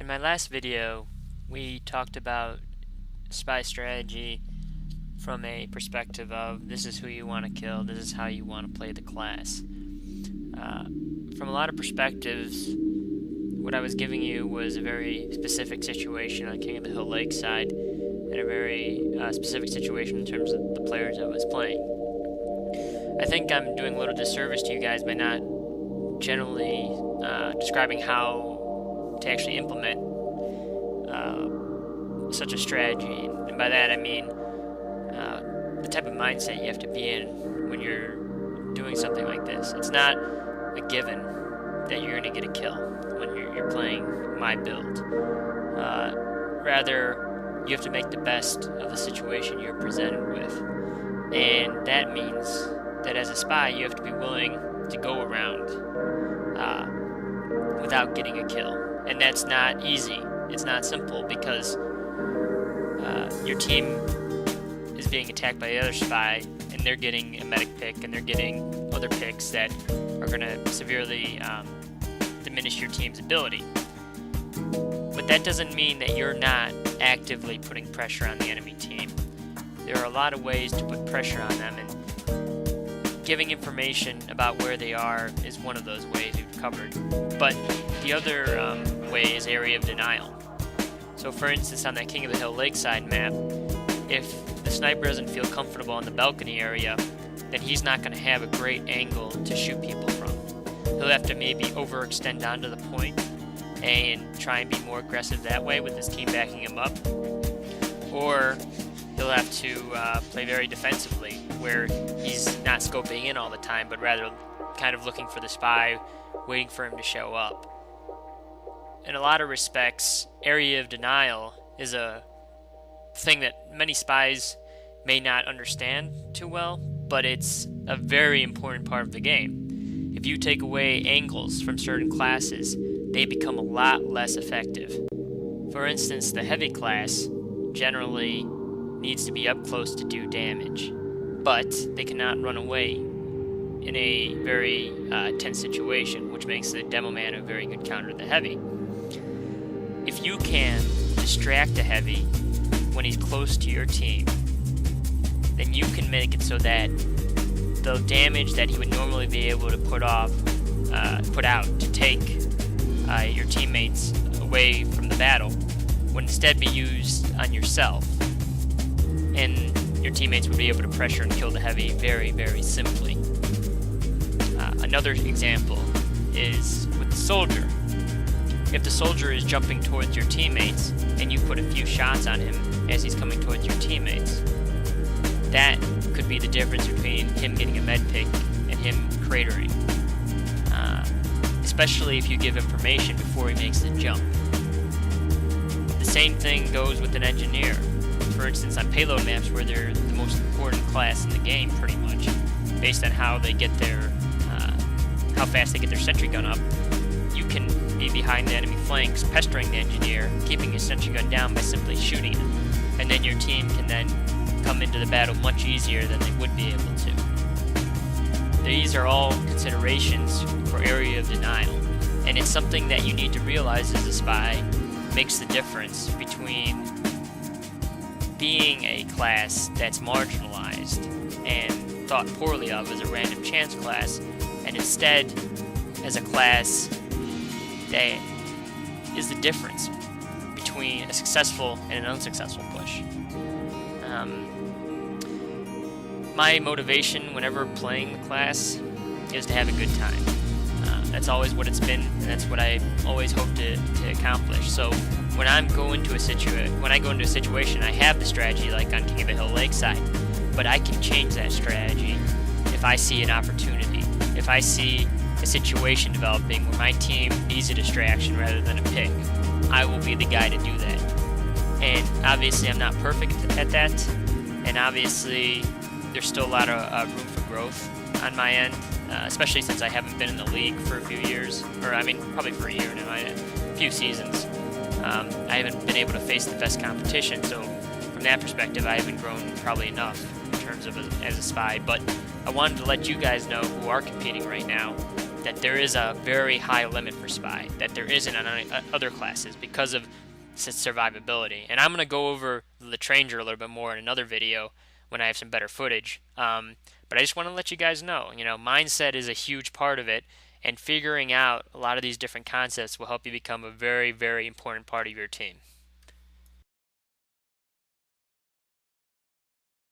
In my last video, we talked about spy strategy from a perspective of this is who you want to kill, this is how you want to play the class. From a lot of perspectives, what I was giving you was a very specific situation on King of the Hill Lakeside and a very specific situation in terms of the players I was playing. I think I'm doing a little disservice to you guys by not generally describing how to actually implement such a strategy. And by that I mean the type of mindset you have to be in when you're doing something like this. It's not a given that you're going to get a kill when you're playing my build. Rather, you have to make the best of the situation you're presented with. And that means that as a spy, you have to be willing to go around without getting a kill. And that's not easy. It's not simple because your team is being attacked by the other spy, and they're getting a medic pick, and they're getting other picks that are going to severely diminish your team's ability. But that doesn't mean that you're not actively putting pressure on the enemy team. There are a lot of ways to put pressure on them, and giving information about where they are is one of those ways we've covered. But the other way is area of denial. So for instance, on that King of the Hill Lakeside map, if the sniper doesn't feel comfortable in the balcony area, then he's not going to have a great angle to shoot people from. He'll have to maybe overextend onto the point and try and be more aggressive that way with his team backing him up. Or he'll have to play very defensively, where he's not scoping in all the time, but rather kind of looking for the spy, waiting for him to show up. In a lot of respects, area of denial is a thing that many spies may not understand too well, but it's a very important part of the game. If you take away angles from certain classes, they become a lot less effective. For instance, the heavy class generally needs to be up close to do damage, but they cannot run away in a very tense situation, which makes the demo man a very good counter to the heavy. If you can distract a heavy when he's close to your team, then you can make it so that the damage that he would normally be able to put out to take your teammates away from the battle would instead be used on yourself, and your teammates would be able to pressure and kill the heavy very, very simply. Another example is with the soldier. If the soldier is jumping towards your teammates and you put a few shots on him as he's coming towards your teammates, that could be the difference between him getting a med pick and him cratering. Especially if you give information before he makes the jump. The same thing goes with an engineer. For instance, on payload maps where they're the most important class in the game, pretty much, based on how they get how fast they get their sentry gun up, you can be behind the enemy flanks, pestering the engineer, keeping his sentry gun down by simply shooting him, and then your team can then come into the battle much easier than they would be able to. These are all considerations for area of denial, and it's something that you need to realize as a spy makes the difference between being a class that's marginalized and thought poorly of as a random chance class, and instead as a class that is the difference between a successful and an unsuccessful push. My motivation whenever playing the class is to have a good time. That's always what it's been, and that's what I always hope to accomplish. So when I go into a situation, I have the strategy like on King of the Hill Lakeside, but I can change that strategy if I see an opportunity. If I see a situation developing where my team needs a distraction rather than a pick, I will be the guy to do that. And obviously I'm not perfect at that, and obviously there's still a lot of room for growth on my end, especially since I haven't been in the league for a few years, or I mean probably for a year now, a few seasons. I haven't been able to face the best competition, so from that perspective I haven't grown probably enough in terms of as a spy. But I wanted to let you guys know who are competing right now that there is a very high limit for spy, that there isn't on other classes because of survivability. And I'm going to go over the Tranger a little bit more in another video when I have some better footage. But I just want to let you guys know, mindset is a huge part of it, and figuring out a lot of these different concepts will help you become a very, very important part of your team.